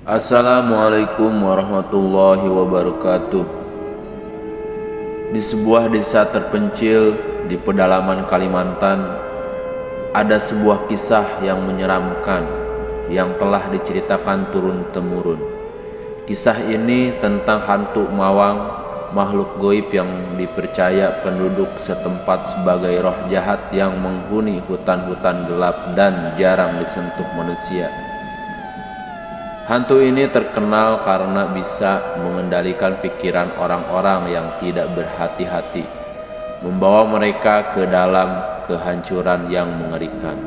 Assalamualaikum warahmatullahi wabarakatuh. Di sebuah desa terpencil di pedalaman Kalimantan, ada sebuah kisah yang menyeramkan yang telah diceritakan turun-temurun. Kisah ini tentang hantu mawang, makhluk goib yang dipercaya penduduk setempat sebagai roh jahat yang menghuni hutan-hutan gelap dan jarang disentuh manusia. Hantu ini terkenal karena bisa mengendalikan pikiran orang-orang yang tidak berhati-hati, membawa mereka ke dalam kehancuran yang mengerikan.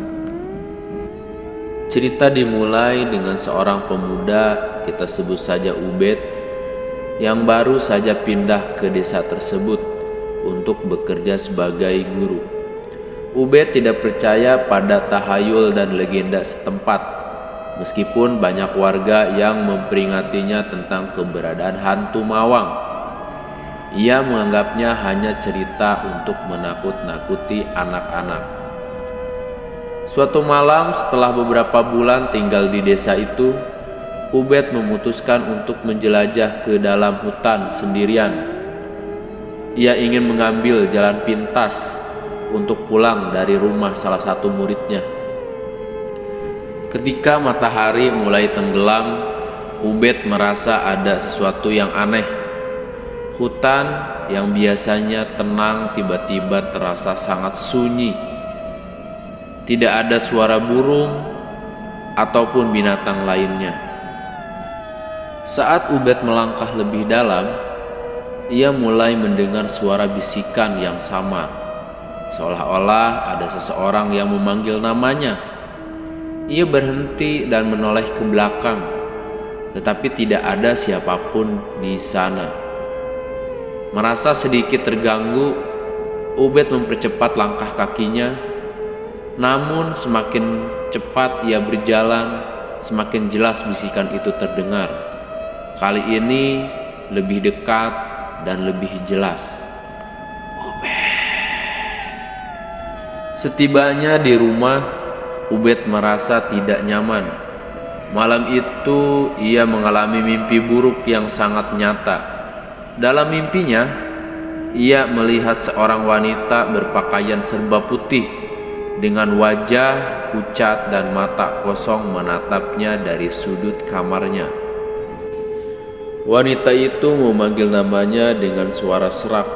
Cerita dimulai dengan seorang pemuda, kita sebut saja Ubed, yang baru saja pindah ke desa tersebut untuk bekerja sebagai guru. Ubed tidak percaya pada tahayul dan legenda setempat, meskipun banyak warga yang memperingatinya tentang keberadaan hantu mawang. Ia menganggapnya hanya cerita untuk menakut-nakuti anak-anak. Suatu malam setelah beberapa bulan tinggal di desa itu, Ubed memutuskan untuk menjelajah ke dalam hutan sendirian. Ia ingin mengambil jalan pintas untuk pulang dari rumah salah satu muridnya. Ketika matahari mulai tenggelam, Ubed merasa ada sesuatu yang aneh. Hutan yang biasanya tenang tiba-tiba terasa sangat sunyi. Tidak ada suara burung ataupun binatang lainnya. Saat Ubed melangkah lebih dalam, ia mulai mendengar suara bisikan yang samar, seolah-olah ada seseorang yang memanggil namanya. Ia berhenti dan menoleh ke belakang, tetapi tidak ada siapapun di sana. Merasa sedikit terganggu, Ubed mempercepat langkah kakinya. Namun semakin cepat ia berjalan, semakin jelas bisikan itu terdengar. Kali ini lebih dekat dan lebih jelas. Setibanya di rumah, Ubed merasa tidak nyaman. Malam itu ia mengalami mimpi buruk yang sangat nyata. Dalam mimpinya, ia melihat seorang wanita berpakaian serba putih dengan wajah pucat dan mata kosong menatapnya dari sudut kamarnya. Wanita itu memanggil namanya dengan suara serak,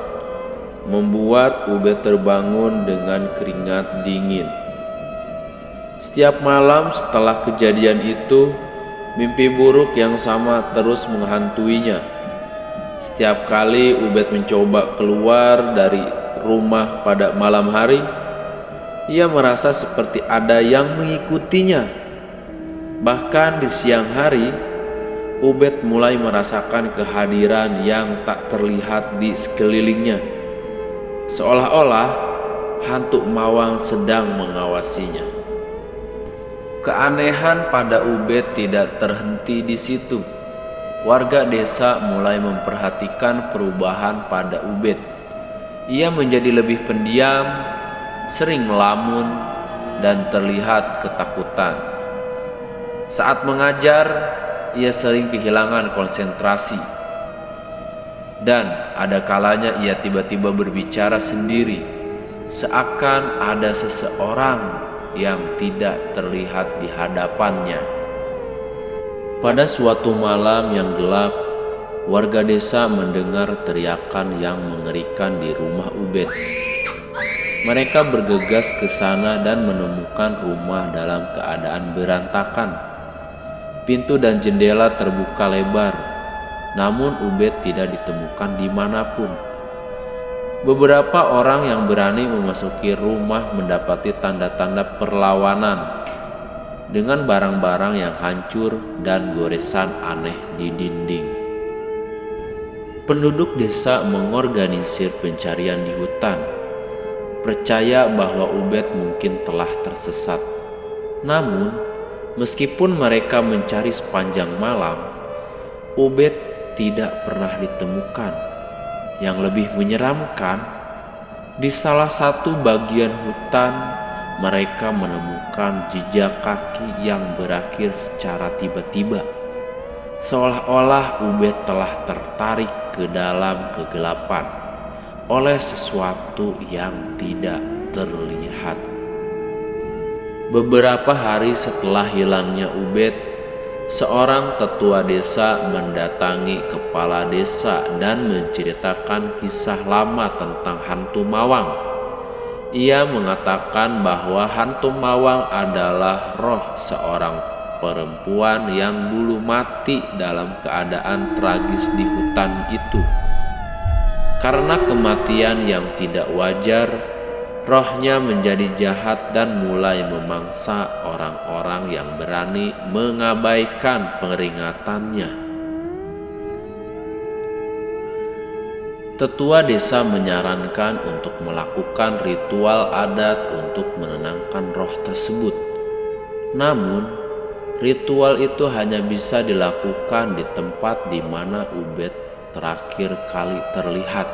membuat Ubed terbangun dengan keringat dingin. Setiap malam setelah kejadian itu, mimpi buruk yang sama terus menghantuinya. Setiap kali Ubed mencoba keluar dari rumah pada malam hari, ia merasa seperti ada yang mengikutinya. Bahkan di siang hari, Ubed mulai merasakan kehadiran yang tak terlihat di sekelilingnya, seolah-olah hantu mawang sedang mengawasinya. Keanehan pada Ubed tidak terhenti di situ. Warga desa mulai memperhatikan perubahan pada Ubed. Ia menjadi lebih pendiam, sering melamun, dan terlihat ketakutan. Saat mengajar, ia sering kehilangan konsentrasi. Dan ada kalanya ia tiba-tiba berbicara sendiri, seakan ada seseorang yang tidak terlihat di hadapannya. Pada suatu malam yang gelap, warga desa mendengar teriakan yang mengerikan di rumah Ubed. Mereka bergegas ke sana dan menemukan rumah dalam keadaan berantakan. Pintu dan jendela terbuka lebar, namun Ubed tidak ditemukan dimanapun. Beberapa orang yang berani memasuki rumah mendapati tanda-tanda perlawanan dengan barang-barang yang hancur dan goresan aneh di dinding. Penduduk desa mengorganisir pencarian di hutan, percaya bahwa Ubed mungkin telah tersesat. Namun, meskipun mereka mencari sepanjang malam, Ubed tidak pernah ditemukan. Yang lebih menyeramkan, di salah satu bagian hutan mereka menemukan jejak kaki yang berakhir secara tiba-tiba. seolah-olah Ubed telah tertarik ke dalam kegelapan oleh sesuatu yang tidak terlihat. Beberapa hari setelah hilangnya Ubed, seorang tetua desa mendatangi kepala desa dan menceritakan kisah lama tentang hantu mawang. Ia mengatakan bahwa hantu mawang adalah roh seorang perempuan yang dulu mati dalam keadaan tragis di hutan itu. Karena kematian yang tidak wajar, rohnya menjadi jahat dan mulai memangsa orang-orang yang berani mengabaikan peringatannya. Tetua desa menyarankan untuk melakukan ritual adat untuk menenangkan roh tersebut. Namun, ritual itu hanya bisa dilakukan di tempat di mana Ubed terakhir kali terlihat.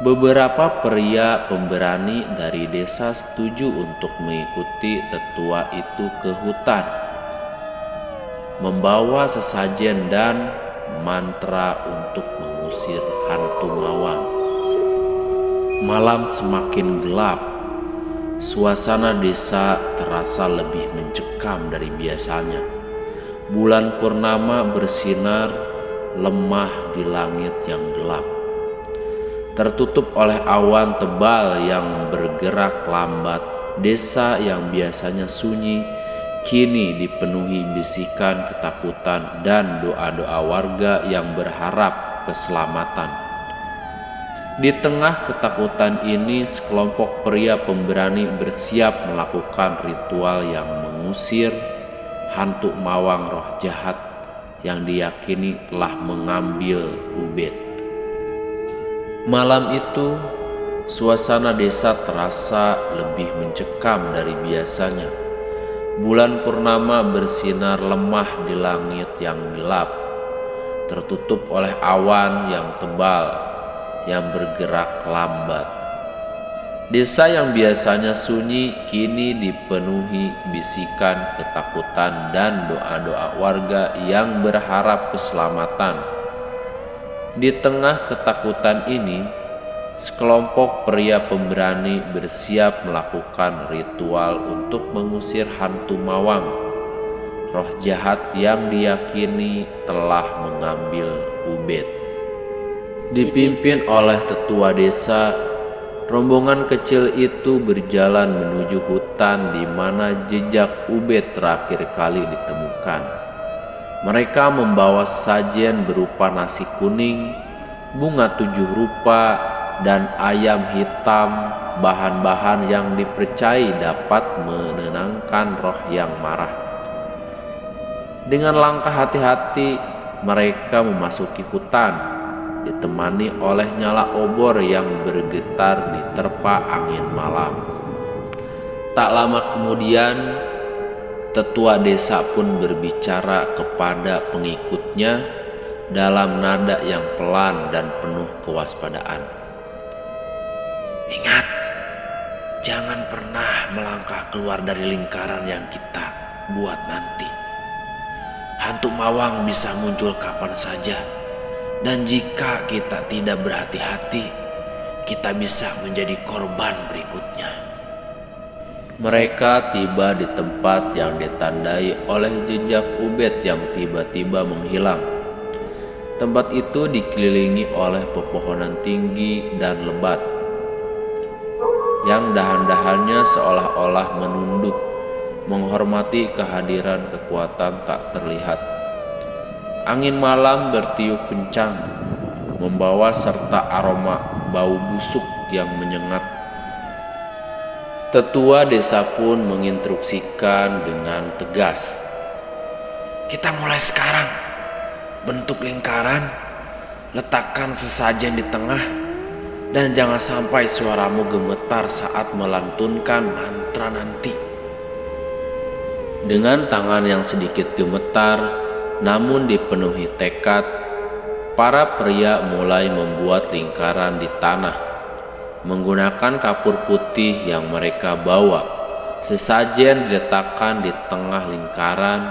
Beberapa pria pemberani dari desa setuju untuk mengikuti tetua itu ke hutan, membawa sesajen dan mantra untuk mengusir hantu mawang. Malam semakin gelap, suasana desa terasa lebih mencekam dari biasanya. Bulan purnama bersinar lemah di langit yang gelap, tertutup oleh awan tebal yang bergerak lambat. Desa yang biasanya sunyi kini dipenuhi bisikan ketakutan dan doa-doa warga yang berharap keselamatan. Di tengah ketakutan ini, sekelompok pria pemberani bersiap melakukan ritual yang mengusir hantu mawang, roh jahat yang diyakini telah mengambil Ubed. Malam itu, suasana desa terasa lebih mencekam dari biasanya. Bulan purnama bersinar lemah di langit yang gelap, tertutup oleh awan yang tebal yang bergerak lambat. Desa yang biasanya sunyi kini dipenuhi bisikan ketakutan dan doa-doa warga yang berharap keselamatan. Di tengah ketakutan ini, sekelompok pria pemberani bersiap melakukan ritual untuk mengusir hantu mawang, roh jahat yang diyakini telah mengambil Ubed. Dipimpin oleh tetua desa, rombongan kecil itu berjalan menuju hutan di mana jejak Ubed terakhir kali ditemukan. Mereka membawa sesajen berupa nasi kuning, bunga 7 rupa, dan ayam hitam, bahan-bahan yang dipercayai dapat menenangkan roh yang marah. Dengan langkah hati-hati, mereka memasuki hutan, ditemani oleh nyala obor yang bergetar diterpa angin malam. Tak lama kemudian, tetua desa pun berbicara kepada pengikutnya dalam nada yang pelan dan penuh kewaspadaan. Ingat, jangan pernah melangkah keluar dari lingkaran yang kita buat nanti. Hantu mawang bisa muncul kapan saja, dan jika kita tidak berhati-hati, kita bisa menjadi korban berikutnya. Mereka tiba di tempat yang ditandai oleh jejak Ubed yang tiba-tiba menghilang. Tempat itu dikelilingi oleh pepohonan tinggi dan lebat, yang dahan-dahannya seolah-olah menunduk, menghormati kehadiran kekuatan tak terlihat. Angin malam bertiup kencang, membawa serta aroma bau busuk yang menyengat. Tetua desa pun menginstruksikan dengan tegas, "Kita mulai sekarang. Bentuk lingkaran, letakkan sesajen di tengah, dan jangan sampai suaramu gemetar saat melantunkan mantra nanti." Dengan tangan yang sedikit gemetar namun dipenuhi tekad, para pria mulai membuat lingkaran di tanah. Menggunakan kapur putih yang mereka bawa, sesajen diletakkan di tengah lingkaran.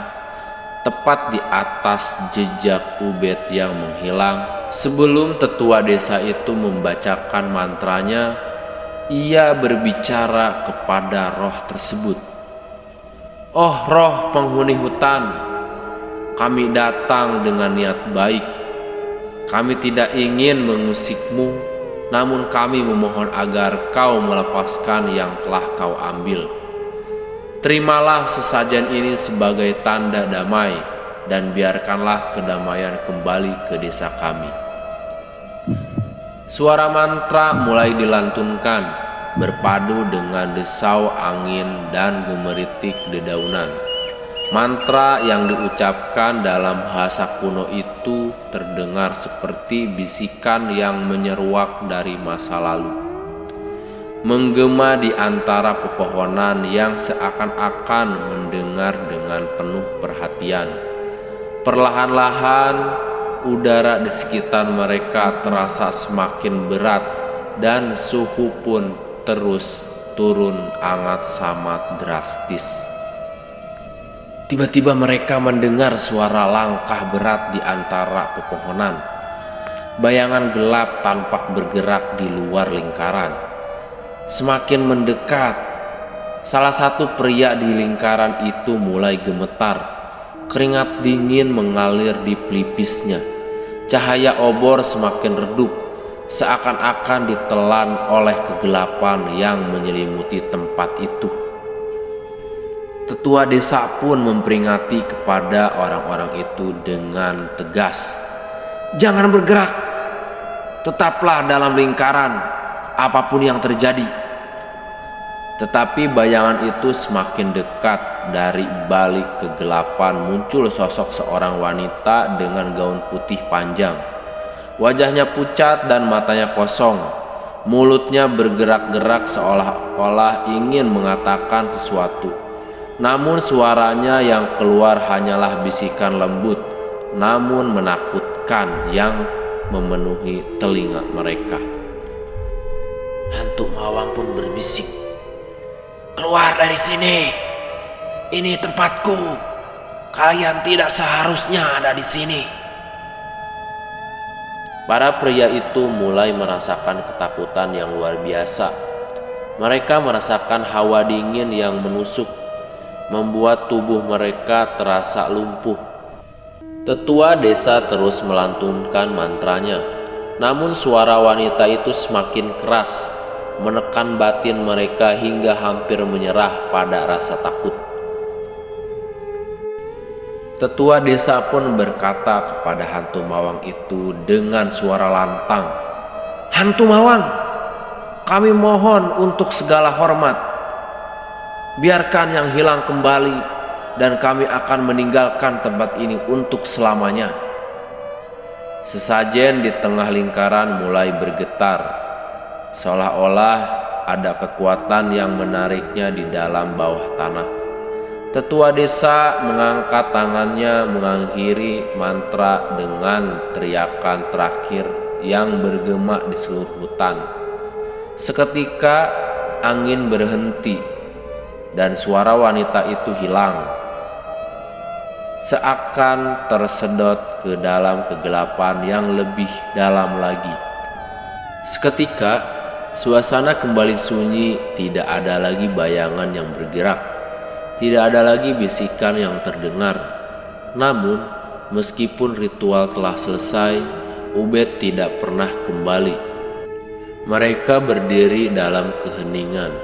tepat di atas jejak Ubed yang menghilang. Sebelum tetua desa itu membacakan mantranya, ia berbicara kepada roh tersebut. "Oh roh penghuni hutan, kami datang dengan niat baik. Kami tidak ingin mengusikmu, namun kami memohon agar kau melepaskan yang telah kau ambil. Terimalah sesajen ini sebagai tanda damai, dan biarkanlah kedamaian kembali ke desa kami." Suara mantra mulai dilantunkan, berpadu dengan desau angin dan gemeritik dedaunan. Mantra yang diucapkan dalam bahasa kuno itu terdengar seperti bisikan yang menyeruak dari masa lalu, menggema di antara pepohonan yang seakan-akan mendengar dengan penuh perhatian. Perlahan-lahan udara di sekitar mereka terasa semakin berat dan suhu pun terus turun sangat drastis. Tiba-tiba mereka mendengar suara langkah berat di antara pepohonan. Bayangan gelap tampak bergerak di luar lingkaran. Semakin mendekat, salah satu pria di lingkaran itu mulai gemetar. Keringat dingin mengalir di pelipisnya. Cahaya obor semakin redup, seakan-akan ditelan oleh kegelapan yang menyelimuti tempat itu. Tetua desa pun memperingati kepada orang-orang itu dengan tegas, "Jangan bergerak, tetaplah dalam lingkaran apapun yang terjadi." Tetapi bayangan itu semakin dekat. Dari balik kegelapan muncul sosok seorang wanita dengan gaun putih panjang. Wajahnya pucat dan matanya kosong. Mulutnya bergerak-gerak seolah-olah ingin mengatakan sesuatu. Namun suaranya yang keluar hanyalah bisikan lembut namun menakutkan yang memenuhi telinga mereka. Hantu Mawang pun berbisik, "Keluar dari sini. Ini tempatku. Kalian tidak seharusnya ada di sini." Para pria itu mulai merasakan ketakutan yang luar biasa. Mereka merasakan hawa dingin yang menusuk, membuat tubuh mereka terasa lumpuh. Tetua desa terus melantunkan mantranya, namun suara wanita itu semakin keras, menekan batin mereka hingga hampir menyerah pada rasa takut. Tetua desa pun berkata kepada hantu Mawang itu dengan suara lantang, "Hantu Mawang, kami mohon untuk segala hormat. Biarkan yang hilang kembali dan kami akan meninggalkan tempat ini untuk selamanya." Sesajen di tengah lingkaran mulai bergetar, seolah-olah ada kekuatan yang menariknya di dalam bawah tanah. Tetua desa mengangkat tangannya mengakhiri mantra dengan teriakan terakhir yang bergema di seluruh hutan. Seketika angin berhenti dan suara wanita itu hilang, seakan tersedot ke dalam kegelapan yang lebih dalam lagi. Seketika suasana kembali sunyi, tidak ada lagi bayangan yang bergerak. Tidak ada lagi bisikan yang terdengar. Namun, meskipun ritual telah selesai, Ubed tidak pernah kembali. Mereka berdiri dalam keheningan,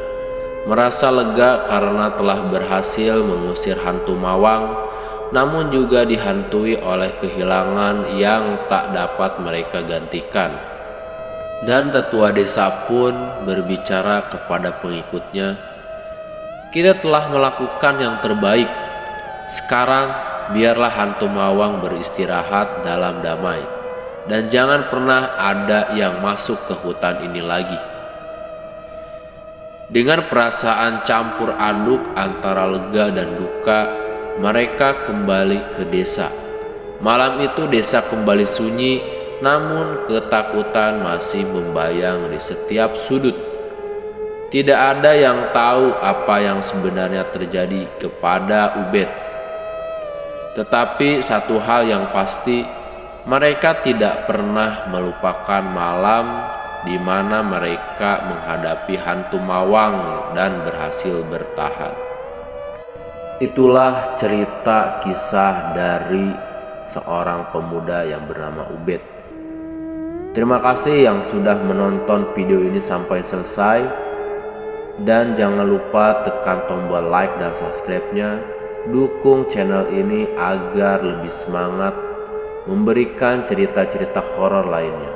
merasa lega karena telah berhasil mengusir hantu Mawang, namun juga dihantui oleh kehilangan yang tak dapat mereka gantikan. Dan tetua desa pun berbicara kepada pengikutnya, "Kita telah melakukan yang terbaik. Sekarang biarlah hantu Mawang beristirahat dalam damai, dan jangan pernah ada yang masuk ke hutan ini lagi." Dengan perasaan campur aduk antara lega dan duka, mereka kembali ke desa. Malam itu desa kembali sunyi, namun ketakutan masih membayang di setiap sudut. Tidak ada yang tahu apa yang sebenarnya terjadi kepada Ubed. Tetapi satu hal yang pasti, mereka tidak pernah melupakan malam di mana mereka menghadapi hantu mawang dan berhasil bertahan. Itulah cerita kisah dari seorang pemuda yang bernama Ubed. Terima kasih yang sudah menonton video ini sampai selesai, dan jangan lupa tekan tombol like dan subscribe-nya. Dukung channel ini agar lebih semangat memberikan cerita-cerita horor lainnya.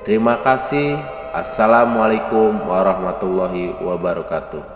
Terima kasih. Assalamualaikum warahmatullahi wabarakatuh.